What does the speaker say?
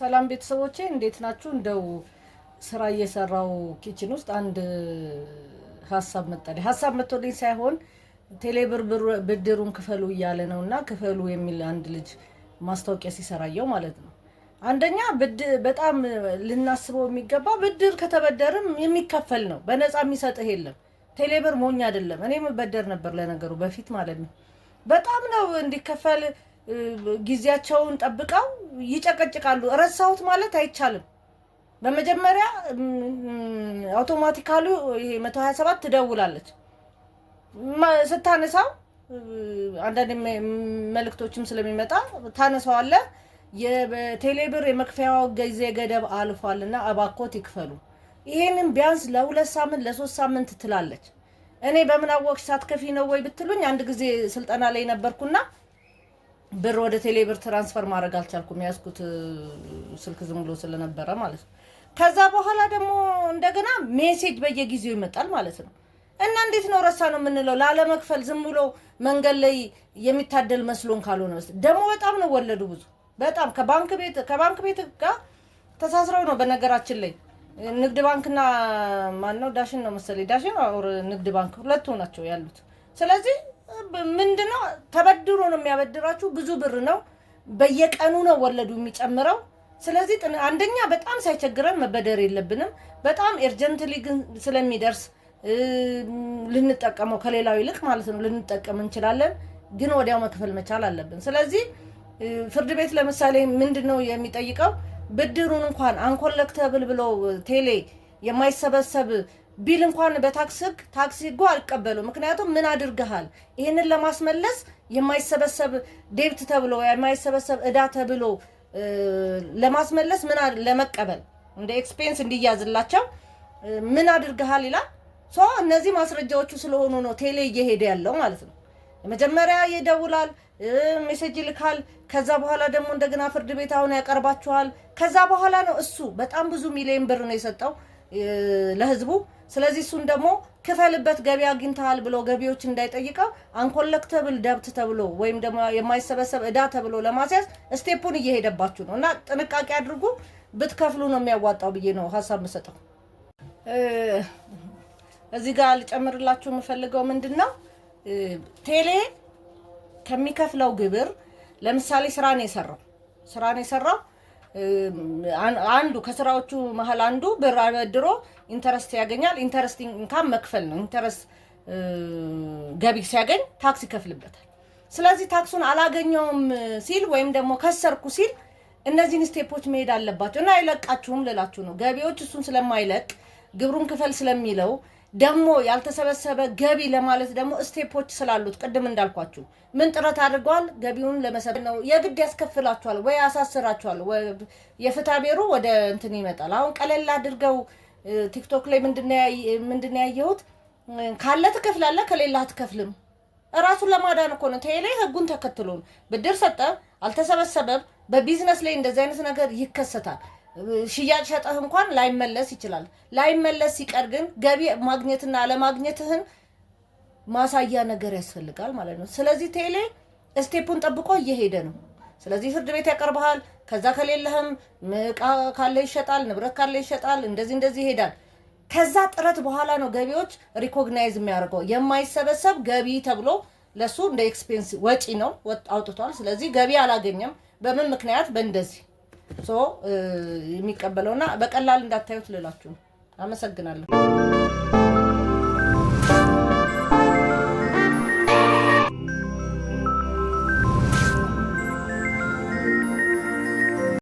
ሰላም ቤተሰቦቼ እንዴት ናችሁ? እንደው ስራ እየሰራው ኪችን ውስጥ አንድ ሀሳብ መጥቶልኝ ሳይሆን ቴሌብር ብድሩን ክፈሉ እያለ ነውና ክፈሉ የሚል አንድ ልጅ ማስታወቂያ ሲሰራየው ማለት ነው። አንደኛ በጣም ልናስበው የሚገባ ብድር ከተበደርም የሚከፈል ነው፣ በነፃ የሚሰጥህ የለም። ቴሌብር ሞኝ አይደለም። እኔም በደር ነበር ለነገሩ በፊት ማለት ነው። በጣም ነው እንዲከፈል ጊዜያቸውን ጠብቀው ይጨቀጭቃሉ። ረሳሁት ማለት አይቻልም። በመጀመሪያ አውቶማቲካሊ ይሄ 127 ትደውላለች። ስታነሳው አንዳንድ መልእክቶችም ስለሚመጣ ታነሳዋለ። የቴሌብር የመክፈያው ጊዜ ገደብ አልፏልና እባክዎት ይክፈሉ። ይሄንን ቢያንስ ለ2 ሳምንት ለ3 ሳምንት ትላለች። እኔ በምን አወቅሽ ሳትከፊ ነው ወይ ብትሉኝ፣ አንድ ጊዜ ስልጠና ላይ ነበርኩና ብር ወደ ቴሌብር ትራንስፈር ማድረግ አልቻልኩም። ያዝኩት ስልክ ዝም ብሎ ስለነበረ ማለት ነው። ከዛ በኋላ ደግሞ እንደገና ሜሴጅ በየጊዜው ይመጣል ማለት ነው። እና እንዴት ነው ረሳ ነው የምንለው? ላለመክፈል ዝም ብሎ መንገድ ላይ የሚታደል መስሎን ካልሆነ ደግሞ በጣም ነው ወለዱ ብዙ። በጣም ከባንክ ቤት ጋር ተሳስረው ነው። በነገራችን ላይ ንግድ ባንክና ማነው ዳሽን ነው መሰለኝ፣ ዳሽን or ንግድ ባንክ ሁለቱ ናቸው ያሉት። ስለዚህ ምንድነው ተበድሮ ነው የሚያበድራችሁ፣ ብዙ ብር ነው፣ በየቀኑ ነው ወለዱ የሚጨምረው። ስለዚህ አንደኛ በጣም ሳይቸግረን መበደር የለብንም። በጣም ኤርጀንትሊ ግን ስለሚደርስ ልንጠቀመው ከሌላው ይልቅ ማለት ነው ልንጠቀም እንችላለን፣ ግን ወዲያው መክፈል መቻል አለብን። ስለዚህ ፍርድ ቤት ለምሳሌ ምንድነው የሚጠይቀው? ብድሩን እንኳን አንኮሌክተብል ብሎ ቴሌ የማይሰበሰብ ቢል እንኳን በታክስ ህጉ አልቀበለው። ምክንያቱም ምን አድርገሃል? ይሄንን ለማስመለስ የማይሰበሰብ ዴብት ተብሎ የማይሰበሰብ እዳ ተብሎ ለማስመለስ ለመቀበል እንደ ኤክስፔንስ እንዲያዝላቸው ምን አድርገሃል ይላል። እነዚህ ማስረጃዎቹ ስለሆኑ ነው ቴሌ እየሄደ ያለው ማለት ነው። መጀመሪያ ይደውላል፣ ሜሴጅ ይልካል። ከዛ በኋላ ደግሞ እንደገና ፍርድ ቤት አሁን ያቀርባቸዋል። ከዛ በኋላ ነው እሱ በጣም ብዙ ሚሊዮን ብር ነው የሰጠው ለህዝቡ። ስለዚህ እሱን ደግሞ ክፈልበት ገቢ አግኝተሃል ብሎ ገቢዎች እንዳይጠይቀው አንኮሌክተብል ደብት ተብሎ ወይም ደግሞ የማይሰበሰብ እዳ ተብሎ ለማስያዝ ስቴፑን እየሄደባችሁ ነው። እና ጥንቃቄ አድርጉ፣ ብትከፍሉ ነው የሚያዋጣው ብዬ ነው ሀሳብ የምሰጠው። እዚህ ጋር ልጨምርላችሁ የምፈልገው ምንድነው፣ ቴሌ ከሚከፍለው ግብር ለምሳሌ ስራ ነው የሰራው አንዱ ከስራዎቹ መሀል አንዱ ብር አበድሮ ኢንተረስት ያገኛል። ኢንተረስት ኢንካም መክፈል ነው። ኢንተረስት ገቢ ሲያገኝ ታክስ ይከፍልበታል። ስለዚህ ታክሱን አላገኘውም ሲል ወይም ደግሞ ከሰርኩ ሲል እነዚህን ስቴፖች መሄድ አለባቸው እና አይለቃችሁም ልላችሁ ነው። ገቢዎች እሱን ስለማይለቅ ግብሩን ክፈል ስለሚለው ደግሞ ያልተሰበሰበ ገቢ ለማለት ደግሞ ስቴፖች ስላሉት ቅድም እንዳልኳችሁ ምን ጥረት አድርገዋል? ገቢውን ለመሰብሰብ ነው። የግድ ያስከፍላችኋል ወይ ያሳስራችኋል። የፍትሐ ብሔሩ ወደ እንትን ይመጣል። አሁን ቀለል አድርገው ቲክቶክ ላይ ምንድነው ያየሁት? ካለ ትከፍላለህ፣ ከሌላ አትከፍልም። እራሱን ለማዳን እኮ ነው። ቴሌ ህጉን ተከትሎ ብድር ሰጠ አልተሰበሰበም። በቢዝነስ ላይ እንደዚህ አይነት ነገር ይከሰታል። ሽያጭ ሸጠህ እንኳን ላይመለስ ይችላል። ላይመለስ ሲቀር ግን ገቢ ማግኘትና አለማግኘትህን ማሳያ ነገር ያስፈልጋል ማለት ነው። ስለዚህ ቴሌ ስቴፑን ጠብቆ እየሄደ ነው። ስለዚህ ፍርድ ቤት ያቀርብሃል። ከዛ ከሌለህም ዕቃ ካለ ይሸጣል፣ ንብረት ካለ ይሸጣል። እንደዚህ ይሄዳል። ከዛ ጥረት በኋላ ነው ገቢዎች ሪኮግናይዝ የሚያደርገው። የማይሰበሰብ ገቢ ተብሎ ለሱ እንደ ኤክስፔንስ ወጪ ነው አውጥቷል። ስለዚህ ገቢ አላገኘም። በምን ምክንያት? በእንደዚህ የሚቀበለውና በቀላል እንዳታዩት ልላችሁ። አመሰግናለሁ።